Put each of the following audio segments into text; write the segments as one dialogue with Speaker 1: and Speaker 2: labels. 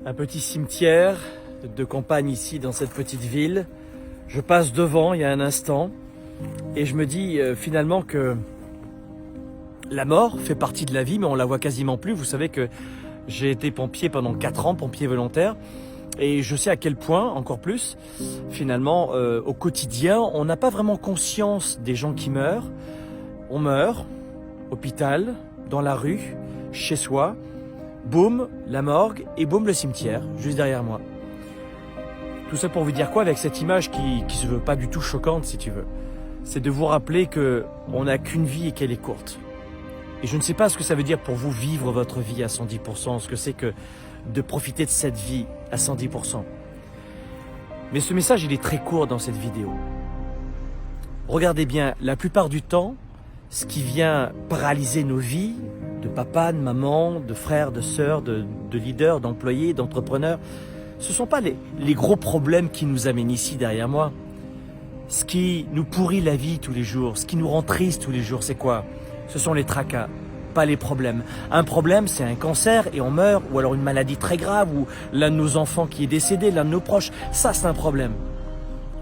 Speaker 1: Un petit cimetière de campagne ici dans cette petite ville. Je passe devant il y a un instant et je me dis finalement que la mort fait partie de la vie, mais on la voit quasiment plus. Vous savez que j'ai été pompier pendant 4 ans, pompier volontaire, et je sais à quel point, encore plus, finalement, au quotidien, on n'a pas vraiment conscience des gens qui meurent. On meurt, hôpital, dans la rue, chez soi, boum, la morgue, et boum, le cimetière, juste derrière moi. Tout ça pour vous dire quoi avec cette image qui se veut pas du tout choquante, si tu veux. C'est de vous rappeler qu'on n'a qu'une vie et qu'elle est courte. Et je ne sais pas ce que ça veut dire pour vous vivre votre vie à 110%, ce que c'est que de profiter de cette vie à 110%. Mais ce message, il est très court dans cette vidéo. Regardez bien, la plupart du temps, ce qui vient paralyser nos vies, de papa, de maman, de frères, de sœurs, de leaders, d'employés, d'entrepreneurs, ce ne sont pas les gros problèmes qui nous amènent ici derrière moi. Ce qui nous pourrit la vie tous les jours, ce qui nous rend tristes tous les jours, c'est quoi? Ce sont les tracas, pas les problèmes. Un problème, c'est un cancer et on meurt, ou alors une maladie très grave, ou l'un de nos enfants qui est décédé, l'un de nos proches. Ça, c'est un problème.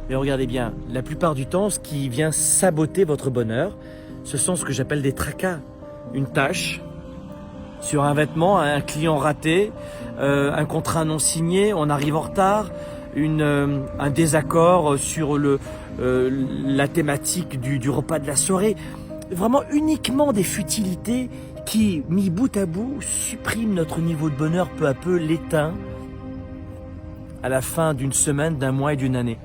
Speaker 1: Mais regardez bien, la plupart du temps, ce qui vient saboter votre bonheur, ce sont ce que j'appelle des tracas. Une tâche sur un vêtement, un client raté, un contrat non signé, on arrive en retard, un désaccord sur la thématique du repas de la soirée. Vraiment uniquement des futilités qui, mis bout à bout, suppriment notre niveau de bonheur peu à peu, l'éteint à la fin d'une semaine, d'un mois et d'une année.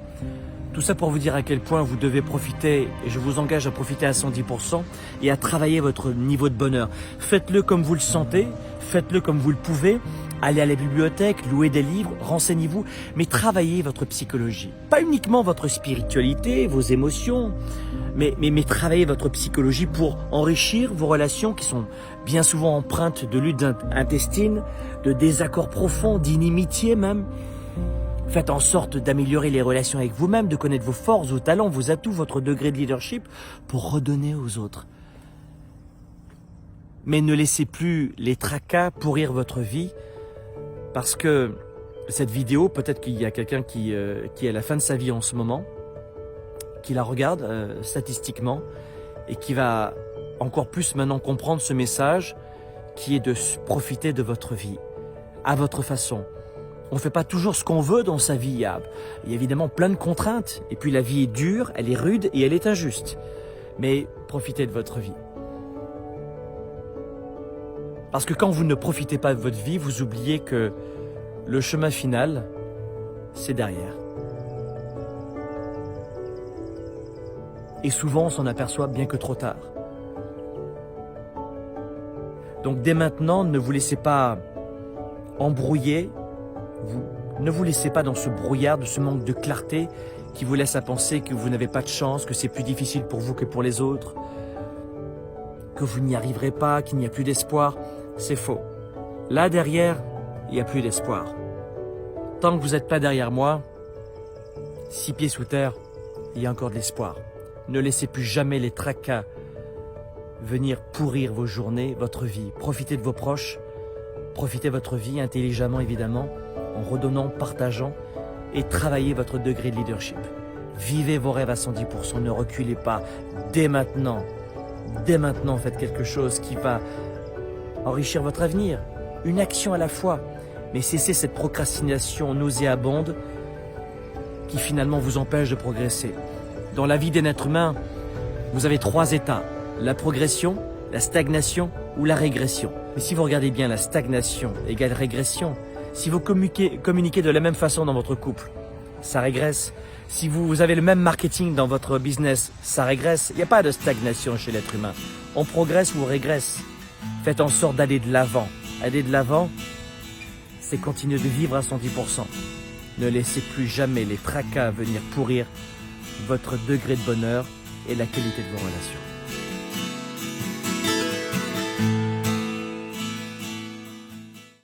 Speaker 1: Tout ça pour vous dire à quel point vous devez profiter, et je vous engage à profiter à 110% et à travailler votre niveau de bonheur. Faites-le comme vous le sentez, faites-le comme vous le pouvez. Allez à la bibliothèque, louez des livres, renseignez-vous, mais travaillez votre psychologie. Pas uniquement votre spiritualité, vos émotions, mais travaillez votre psychologie pour enrichir vos relations qui sont bien souvent empreintes de luttes intestines, de désaccords profonds, d'inimitié même. Faites en sorte d'améliorer les relations avec vous-même, de connaître vos forces, vos talents, vos atouts, votre degré de leadership pour redonner aux autres. Mais ne laissez plus les tracas pourrir votre vie, parce que cette vidéo, peut-être qu'il y a quelqu'un qui est à la fin de sa vie en ce moment, qui la regarde statistiquement et qui va encore plus maintenant comprendre ce message qui est de profiter de votre vie à votre façon. On ne fait pas toujours ce qu'on veut dans sa vie. Il y a évidemment plein de contraintes. Et puis la vie est dure, elle est rude et elle est injuste. Mais profitez de votre vie. Parce que quand vous ne profitez pas de votre vie, vous oubliez que le chemin final, c'est derrière. Et souvent, on s'en aperçoit bien que trop tard. Donc dès maintenant, ne vous laissez pas embrouiller. Ne vous laissez pas dans ce brouillard, de ce manque de clarté qui vous laisse à penser que vous n'avez pas de chance, que c'est plus difficile pour vous que pour les autres, que vous n'y arriverez pas, qu'il n'y a plus d'espoir. C'est faux. Là derrière, il n'y a plus d'espoir. Tant que vous n'êtes pas derrière moi, 6 pieds sous terre, il y a encore de l'espoir. Ne laissez plus jamais les tracas venir pourrir vos journées, votre vie. Profitez de vos proches, profitez de votre vie intelligemment évidemment, en redonnant, partageant et travaillez votre degré de leadership. Vivez vos rêves à 110%, ne reculez pas. Dès maintenant, faites quelque chose qui va enrichir votre avenir. Une action à la fois, mais cessez cette procrastination nauséabonde qui finalement vous empêche de progresser. Dans la vie d'un être humain, vous avez 3 états, la progression, la stagnation ou la régression. Mais si vous regardez bien, la stagnation égale régression. Si vous communiquez de la même façon dans votre couple, ça régresse. Si vous avez le même marketing dans votre business, ça régresse. Il n'y a pas de stagnation chez l'être humain. On progresse ou on régresse. Faites en sorte d'aller de l'avant. Aller de l'avant, c'est continuer de vivre à 110%. Ne laissez plus jamais les tracas venir pourrir votre degré de bonheur et la qualité de vos relations.